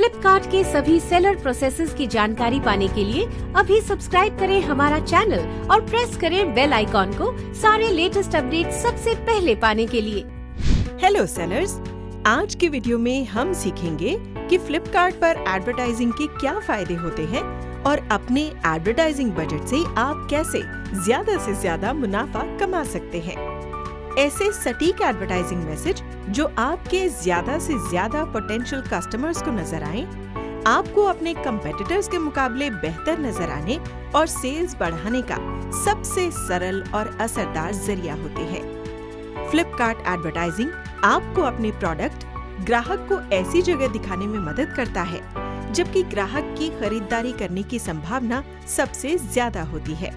फ्लिपकार्ट के सभी seller processes की जानकारी पाने के लिए अभी सब्सक्राइब करें हमारा चैनल और प्रेस करें बेल आइकॉन को सारे लेटेस्ट अपडेट सबसे पहले पाने के लिए। हेलो सेलर्स, आज की वीडियो में हम सीखेंगे कि फ्लिपकार्ट पर एडवर्टाइजिंग के क्या फायदे होते हैं और अपने एडवर्टाइजिंग बजट से आप कैसे ज्यादा से ज्यादा मुनाफा कमा सकते हैं। ऐसे सटीक एडवर्टाइजिंग मैसेज जो आपके ज्यादा से ज्यादा पोटेंशियल कस्टमर्स को नजर आए, आपको अपने कंपेटिटर्स के मुकाबले बेहतर नजर आने और सेल्स बढ़ाने का सबसे सरल और असरदार जरिया होते हैं। फ्लिपकार्ट एडवर्टाइजिंग आपको अपने प्रोडक्ट ग्राहक को ऐसी जगह दिखाने में मदद करता है जबकि ग्राहक की खरीदारी करने की संभावना सबसे ज्यादा होती है।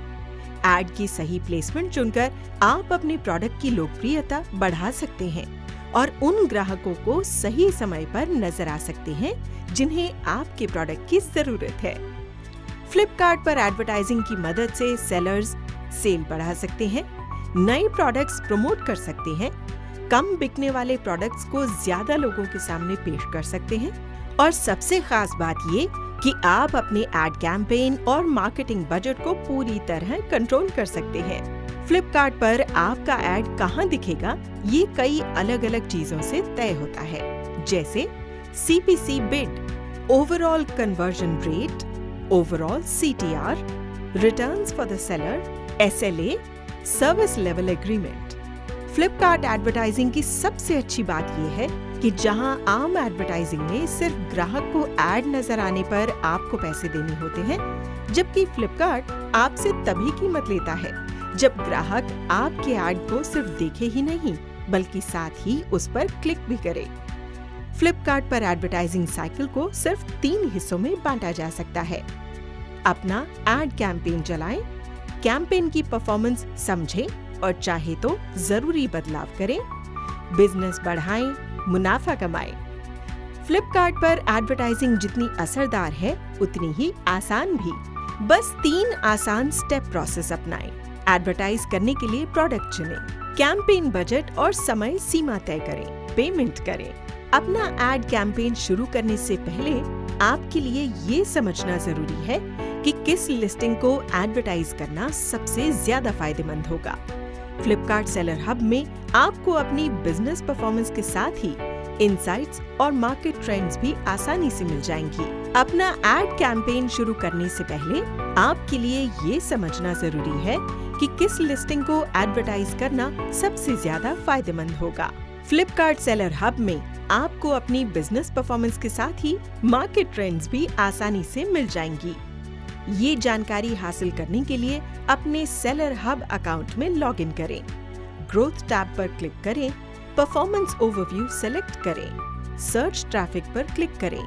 एड की सही प्लेसमेंट चुनकर आप अपने प्रोडक्ट की लोकप्रियता बढ़ा सकते हैं और उन ग्राहकों को सही समय पर नजर आ सकते हैं जिन्हें आपके प्रोडक्ट की जरूरत है। फ्लिपकार्ट पर एडवर्टाइजिंग की मदद से सेलर्स सेल बढ़ा सकते हैं, नए प्रोडक्ट्स प्रमोट कर सकते हैं, कम बिकने वाले प्रोडक्ट्स को ज्यादा लोगों के सामने पेश कर सकते हैं और सबसे खास बात ये कि आप अपने एड कैंपेन और मार्केटिंग बजट को पूरी तरह कंट्रोल कर सकते हैं। फ्लिपकार्ट पर आपका एड कहां दिखेगा, ये कई अलग अलग चीजों से तय होता है, जैसे CPC bid, overall conversion rate, overall CTR, returns for the seller, SLA, service level agreement. Flipkart advertising की सबसे अच्छी बात यह है कि जहां आम एडवर्टाइजिंग में सिर्फ ग्राहक को एड नजर आने पर आपको पैसे देने होते हैं, जबकि फ्लिपकार्ट आपसे तभी कीमत लेता है जब ग्राहक आपके एड को सिर्फ देखे ही नहीं बल्कि साथ ही उस पर क्लिक भी करे। फ्लिपकार्ट पर एडवर्टाइजिंग साइकिल को सिर्फ 3 हिस्सों में बांटा जा सकता है। अपना एड कैंपेन चलाएं, कैंपेन की परफॉर्मेंस समझें और चाहे तो जरूरी बदलाव करें, बिजनेस बढ़ाएं, मुनाफा कमाएं। फ्लिपकार्ट पर एडवर्टाइजिंग जितनी असरदार है उतनी ही आसान भी। बस 3 आसान स्टेप प्रोसेस अपनाएं। एडवर्टाइज करने के लिए प्रोडक्ट चुनें, कैंपेन बजट और समय सीमा तय करें, पेमेंट करें। अपना एड कैंपेन शुरू करने से पहले आपके लिए ये समझना जरूरी है कि किस लिस्टिंग को एडवर्टाइज करना सबसे ज्यादा फायदेमंद होगा। फ्लिपकार्ट सेलर हब में आपको अपनी बिजनेस परफॉर्मेंस के साथ ही इनसाइट्स और मार्केट ट्रेंड्स भी आसानी से मिल जाएंगी। अपना एड कैंपेन शुरू करने से पहले आपके लिए ये समझना जरूरी है कि किस लिस्टिंग को एडवर्टाइज करना सबसे ज्यादा फायदेमंद होगा। फ्लिपकार्ट सेलर हब में आपको अपनी बिजनेस परफॉर्मेंस के साथ ही मार्केट ट्रेंड्स भी आसानी से मिल जाएंगी। ये जानकारी हासिल करने के लिए अपने सेलर हब अकाउंट में लॉगिन करें, ग्रोथ टैब पर क्लिक करें, परफॉर्मेंस ओवरव्यू सेलेक्ट करें, सर्च ट्रैफिक पर क्लिक करें,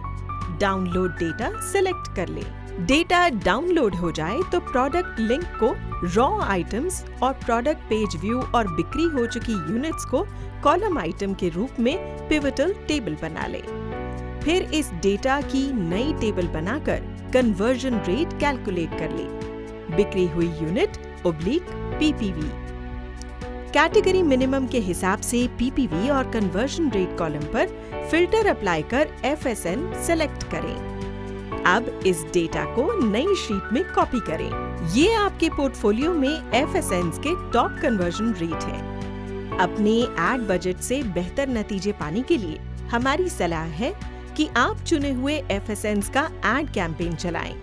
डाउनलोड डेटा सेलेक्ट कर लें। डेटा डाउनलोड हो जाए तो प्रोडक्ट लिंक को रॉ आइटम्स और प्रोडक्ट पेज व्यू और बिक्री हो चुकी यूनिट्स को कॉलम आइटम के रूप में पिवटल टेबल बना लें। फिर इस डेटा की नई टेबल बनाकर कन्वर्जन रेट कैलकुलेट कर ले। बिक्री हुई यूनिट / PPV। कैटेगरी मिनिमम के हिसाब से PPV और कन्वर्जन रेट कॉलम पर फिल्टर अप्लाई कर FSN सेलेक्ट करें। अब इस डेटा को नई शीट में कॉपी करें। ये आपके पोर्टफोलियो में FSNs के टॉप कन्वर्जन रेट हैं। अपने एड बजट से बेहतर नतीजे पाने के लिए हमारी सलाह है कि आप चुने हुए FSNs का एड कैंपेन चलाएं।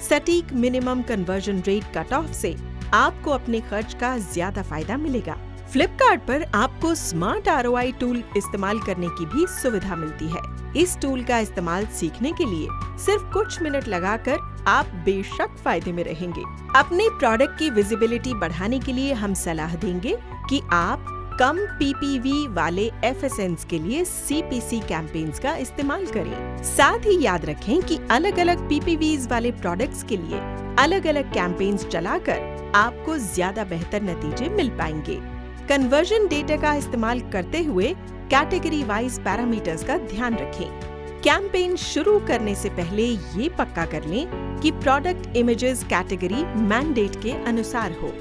सटीक minimum conversion rate cut off से आपको अपने खर्च का ज्यादा फायदा मिलेगा। फ्लिपकार्ट पर आपको स्मार्ट ROI टूल इस्तेमाल करने की भी सुविधा मिलती है। इस टूल का इस्तेमाल सीखने के लिए सिर्फ कुछ मिनट लगाकर आप बेशक फायदे में रहेंगे। अपने प्रोडक्ट की विजिबिलिटी बढ़ाने के लिए हम सलाह देंगे कि आप कम PPV वाले FSNs के लिए CPC कैंपेन्स का इस्तेमाल करें। साथ ही याद रखें कि अलग अलग PPVs वाले प्रोडक्ट्स के लिए अलग अलग कैंपेन्स चलाकर आपको ज्यादा बेहतर नतीजे मिल पाएंगे। कन्वर्जन डेटा का इस्तेमाल करते हुए कैटेगरी वाइज पैरामीटर्स का ध्यान रखें। कैंपेन शुरू करने से पहले ये पक्का कर लें कि प्रोडक्ट इमेजेस कैटेगरी मैंडेट के अनुसार हो,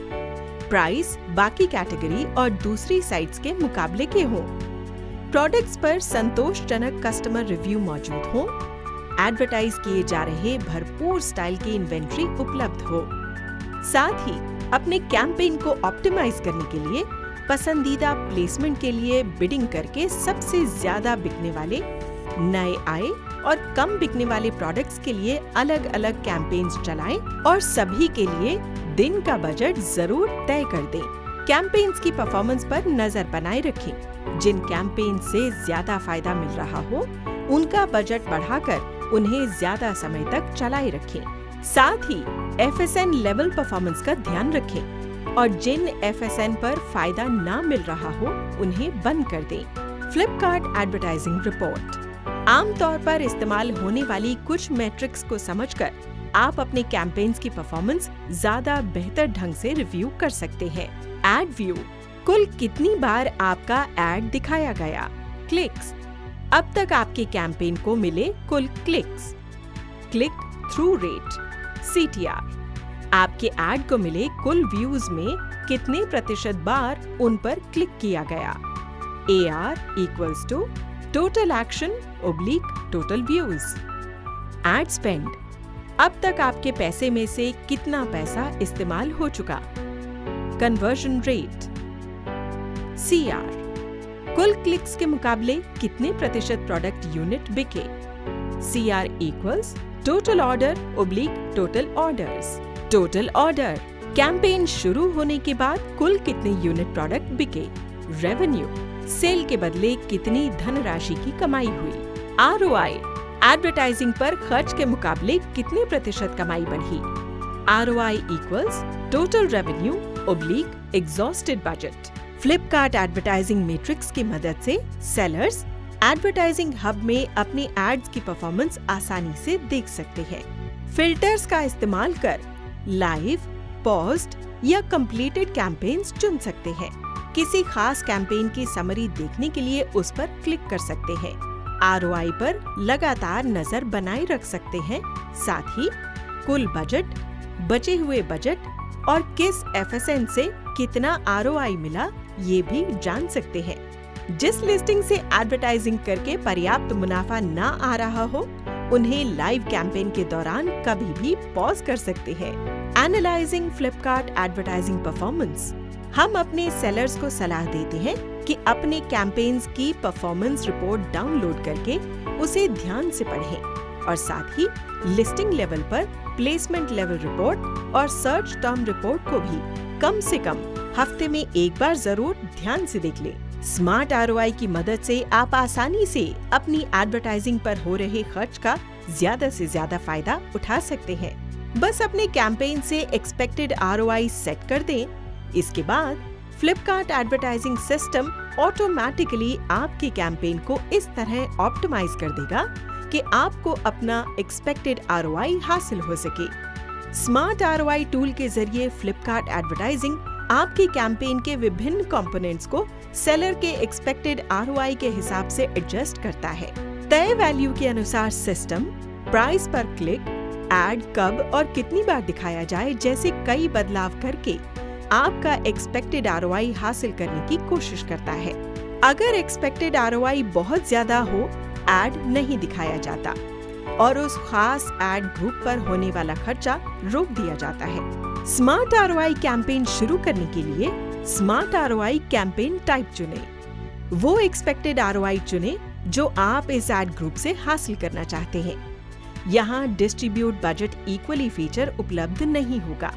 प्राइस बाकी कैटेगरी और दूसरी साइट्स के मुकाबले के हों, प्रोडक्ट्स पर संतोषजनक कस्टमर रिव्यू मौजूद हो, एडवर्टाइज किए जा रहे भरपूर स्टाइल की इन्वेंट्री उपलब्ध हो। साथ ही अपने कैंपेन को ऑप्टिमाइज करने के लिए पसंदीदा प्लेसमेंट के लिए बिडिंग करके सबसे ज्यादा बिकने वाले, नए आए और कम बिकने वाले प्रोडक्ट्स के लिए अलग अलग कैंपेन्स चलाएं और सभी के लिए दिन का बजट जरूर तय कर दें। कैंपेन्स की परफॉर्मेंस पर नजर बनाए रखें। जिन कैंपेन से ज्यादा फायदा मिल रहा हो उनका बजट बढ़ाकर उन्हें ज्यादा समय तक चलाए रखें। साथ ही FSN लेवल परफॉर्मेंस का ध्यान रखें और जिन FSN पर फायदा ना मिल रहा हो उन्हें बंद कर दें। Flipkart advertising report. आमतौर पर इस्तेमाल होने वाली कुछ मैट्रिक्स को समझकर आप अपने कैंपेन्स की परफॉर्मेंस ज्यादा बेहतर ढंग से रिव्यू कर सकते हैं। एड व्यू, कुल कितनी बार आपका एड दिखाया गया। क्लिक्स, अब तक आपके कैंपेन को मिले कुल clicks. Click through rate, CTR, आपके एड को मिले कुल व्यूज में कितने प्रतिशत बार उन पर क्लिक किया गया। AR equals to total action / total views. Ad spend, अब तक आपके पैसे में से कितना पैसा इस्तेमाल हो चुका। कन्वर्जन रेट, CR, कुल क्लिक्स के मुकाबले कितने प्रतिशत प्रोडक्ट यूनिट बिके। CR equals total order / total orders. Total order, campaign शुरू होने के बाद कुल कितने यूनिट प्रोडक्ट बिके। रेवेन्यू, सेल के बदले कितनी धनराशि की कमाई हुई। ROI, एडवर्टाइजिंग पर खर्च के मुकाबले कितने प्रतिशत कमाई बढ़ी। ROI equals total revenue / exhausted budget. Flipkart advertising matrix की मदद से सेलर्स एडवर्टाइजिंग हब में अपने एड्स की परफॉर्मेंस आसानी से देख सकते हैं। फिल्टर्स का इस्तेमाल कर लाइव, पॉज्ड या कंप्लीटेड कैंपेन्स चुन सकते हैं। किसी खास कैंपेन की समरी देखने के लिए उस पर क्लिक कर सकते हैं। ROI पर लगातार नजर बनाए रख सकते हैं। साथ ही कुल बजट, बचे हुए बजट और किस FSN से कितना ROI मिला ये भी जान सकते हैं। जिस लिस्टिंग से एडवर्टाइजिंग करके पर्याप्त मुनाफा ना आ रहा हो उन्हें लाइव कैंपेन के दौरान कभी भी पॉज कर सकते हैं। एनालाइजिंग फ्लिपकार्ट एडवर्टाइजिंग परफॉर्मेंस, हम अपने सेलर्स को सलाह देते हैं कि अपने कैंपेन्स की परफॉर्मेंस रिपोर्ट डाउनलोड करके उसे ध्यान से पढ़ें और साथ ही लिस्टिंग लेवल पर प्लेसमेंट लेवल रिपोर्ट और सर्च टर्म रिपोर्ट को भी कम से कम हफ्ते में एक बार जरूर ध्यान से देख लें। स्मार्ट ROI की मदद से आप आसानी से अपनी एडवर्टाइजिंग पर हो रहे खर्च का ज्यादा से ज्यादा फायदा उठा सकते हैं। बस अपने कैंपेन से एक्सपेक्टेड ROI सेट कर दें। इसके बाद फ्लिपकार्ट एडवर्टाइजिंग सिस्टम ऑटोमेटिकली आपके कैंपेन को इस तरह ऑप्टिमाइज कर देगा कि आपको अपना एक्सपेक्टेड ROI हासिल हो सके। स्मार्ट ROI टूल के जरिए फ्लिपकार्ट एडवर्टाइजिंग आपके कैंपेन के विभिन्न कंपोनेंट्स को सेलर के एक्सपेक्टेड ROI के हिसाब से एडजस्ट करता है। तय वैल्यू के अनुसार सिस्टम प्राइस पर क्लिक, एड कब और कितनी बार दिखाया जाए जैसे कई बदलाव करके आपका एक्सपेक्टेड ROI हासिल करने की कोशिश करता है। अगर एक्सपेक्टेड ROI बहुत ज्यादा हो, एड नहीं दिखाया जाता और उस खास एड ग्रुप पर होने वाला खर्चा रोक दिया जाता है। स्मार्ट ROI कैंपेन शुरू करने के लिए स्मार्ट ROI कैंपेन टाइप चुनें। वो एक्सपेक्टेड ROI चुनें जो आप इस एड ग्रुप से हासिल करना चाहते हैं। यहाँ डिस्ट्रीब्यूट बजट इक्वली फीचर उपलब्ध नहीं होगा।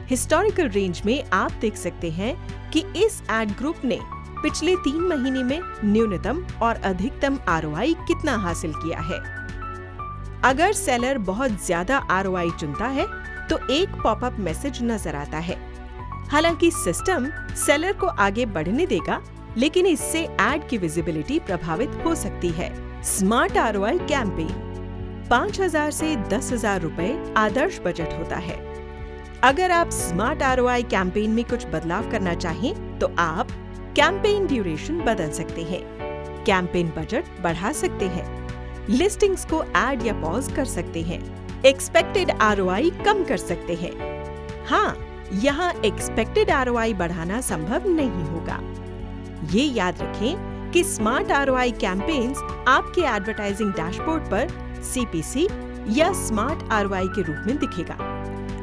हिस्टोरिकल रेंज में आप देख सकते हैं कि इस एड ग्रुप ने पिछले 3 महीने में न्यूनतम और अधिकतम ROI कितना हासिल किया है। अगर सेलर बहुत ज्यादा ROI चुनता है तो एक पॉपअप मैसेज नजर आता है। हालांकि सिस्टम सेलर को आगे बढ़ने देगा, लेकिन इससे एड की विजिबिलिटी प्रभावित हो सकती है। स्मार्ट ROI कैंपेन 5,000 से 10,000 रुपए आदर्श बजट होता है। अगर आप स्मार्ट ROI कैंपेन में कुछ बदलाव करना चाहें तो आप कैंपेन ड्यूरेशन बदल सकते हैं, कैंपेन बजट बढ़ा सकते हैं, लिस्टिंग्स को ऐड या पॉज कर सकते हैं, एक्सपेक्टेड ROI कम कर सकते हैं। हाँ, यहाँ एक्सपेक्टेड ROI बढ़ाना संभव नहीं होगा। ये याद रखें कि स्मार्ट ROI कैंपेन्स आपके एडवर्टाइजिंग डैशबोर्ड पर CPC या स्मार्ट ROI के रूप में दिखेगा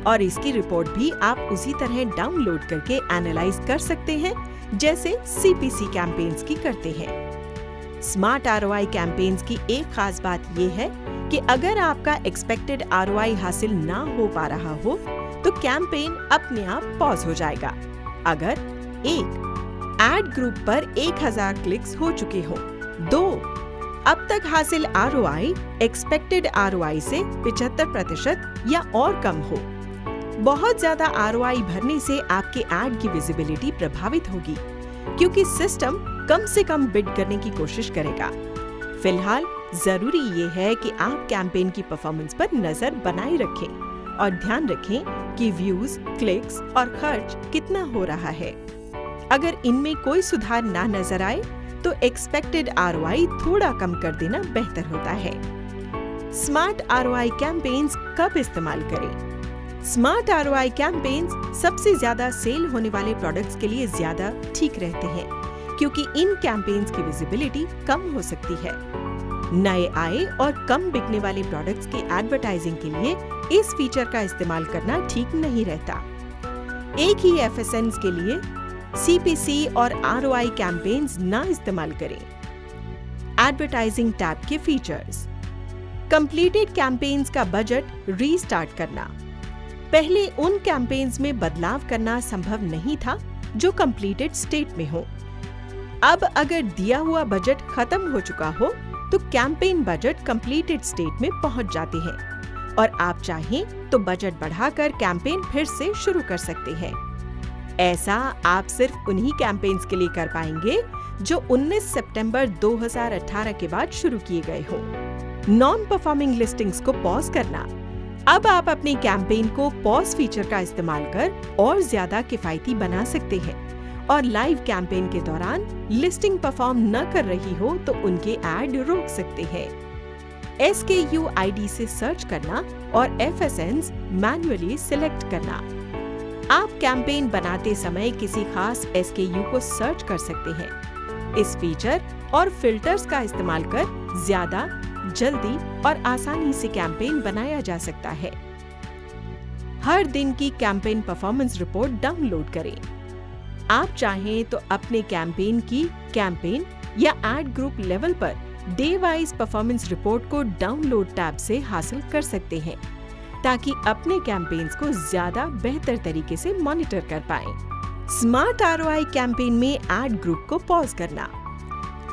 और इसकी रिपोर्ट भी आप उसी तरह डाउनलोड करके एनालाइज कर सकते हैं जैसे CPC कैंपेन्स की करते हैं। स्मार्ट ROI कैंपेन्स की एक खास बात ये है कि अगर आपका एक्सपेक्टेड ROI हासिल ना हो पा रहा हो तो कैंपेन अपने आप पॉज हो जाएगा अगर 1. एड ग्रुप पर 1000 क्लिक्स हो चुके हों, 2. अब तक हासिल ROI एक्सपेक्टेड ROI से 75% या और कम हो। बहुत ज्यादा ROI भरने से आपके एड की विजिबिलिटी प्रभावित होगी क्योंकि सिस्टम कम से कम बिड करने की कोशिश करेगा। फिलहाल जरूरी ये है कि आप कैंपेन की परफॉर्मेंस पर नजर बनाए रखें और ध्यान रखें कि व्यूज, क्लिक्स और खर्च कितना हो रहा है। अगर इनमें कोई सुधार ना नजर आए तो एक्सपेक्टेड ROI थोड़ा कम कर देना बेहतर होता है। स्मार्ट ROI कैंपेन्स कब इस्तेमाल करें? स्मार्ट ROI कैंपेन्स सबसे ज्यादा सेल होने वाले प्रोडक्ट्स के लिए ज्यादा ठीक रहते हैं क्योंकि इन कैंपेन्स की विजिबिलिटी कम हो सकती है। नए आए और कम बिकने वाले प्रोडक्ट्स की एडवर्टाइजिंग के लिए इस फीचर का इस्तेमाल करना ठीक नहीं रहता। एक ही FSNs के लिए CPC और ROI कैंपेन्स ना इस्तेमाल करें। एडवर्टाइजिंग टैब के फीचर्स। कंप्लीटेड कैंपेन्स का बजट रीस्टार्ट करना। पहले उन कैंपेन्स में बदलाव करना संभव नहीं था जो कंप्लीटेड स्टेट में हो। अब अगर दिया हुआ बजट खत्म हो चुका हो तो कैंपेन बजट कंप्लीटेड स्टेट में पहुंच जाते हैं और आप चाहें तो बजट बढ़ाकर कैंपेन फिर से शुरू कर सकते हैं। ऐसा आप सिर्फ उन्हीं कैंपेन्स के लिए कर पाएंगे जो 19 सितंबर 2018 के बाद शुरू किए गए हो। नॉन परफॉर्मिंग लिस्टिंग्स को पॉज करना। अब आप अपने कैंपेन को पॉज फीचर का इस्तेमाल कर और ज्यादा किफायती बना सकते हैं और लाइव कैंपेन के दौरान लिस्टिंग परफॉर्म न कर रही हो तो उनके ऐड रोक सकते हैं। SKU ID से सर्च करना और FSNs मैन्युअली सिलेक्ट करना। आप कैंपेन बनाते समय किसी खास SKU को सर्च कर सकते हैं। इस फीचर और फिल्टर्स का इस्तेमाल कर ज्यादा, जल्दी और आसानी से कैंपेन बनाया जा सकता है। हर दिन की कैंपेन परफॉर्मेंस रिपोर्ट डाउनलोड करें। आप चाहें तो अपने कैंपेन या ad group level per day wise performance report को डाउनलोड टैब से हासिल कर सकते हैं ताकि अपने कैंपेन्स को ज्यादा बेहतर तरीके से मॉनिटर कर पाएं। स्मार्ट ROI कैंपेन में एड ग्रुप को पॉज करना।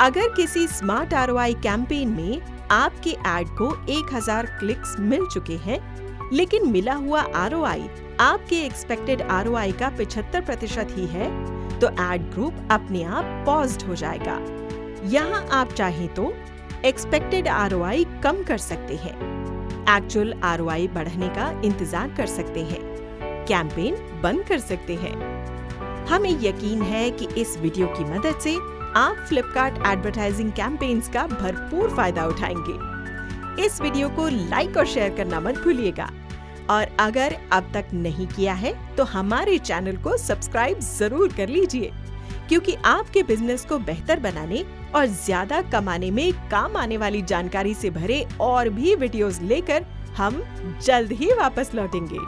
अगर किसी स्मार्ट ROI कैंपेन में आपके ऐड को 1000 क्लिक्स मिल चुके हैं लेकिन मिला हुआ ROI आपके एक्सपेक्टेड ROI का 75% ही है तो एड ग्रुप अपने आप पॉज्ड हो जाएगा। यहाँ आप चाहें तो एक्सपेक्टेड ROI कम कर सकते हैं, एक्चुअल ROI बढ़ाने का इंतजार कर सकते हैं, कैंपेन बंद कर सकते हैं। हमें यकीन है कि इस वीडियो की मदद से आप फ्लिपकार्ट एडवर्टाइजिंग कैंपेन्स का भरपूर फायदा उठाएंगे। इस वीडियो को लाइक और शेयर करना मत भूलिएगा और अगर अब तक नहीं किया है तो हमारे चैनल को सब्सक्राइब जरूर कर लीजिए क्योंकि आपके बिजनेस को बेहतर बनाने और ज्यादा कमाने में काम आने वाली जानकारी से भरे और भी वीडियोस लेकर हम जल्द ही वापस लौटेंगे।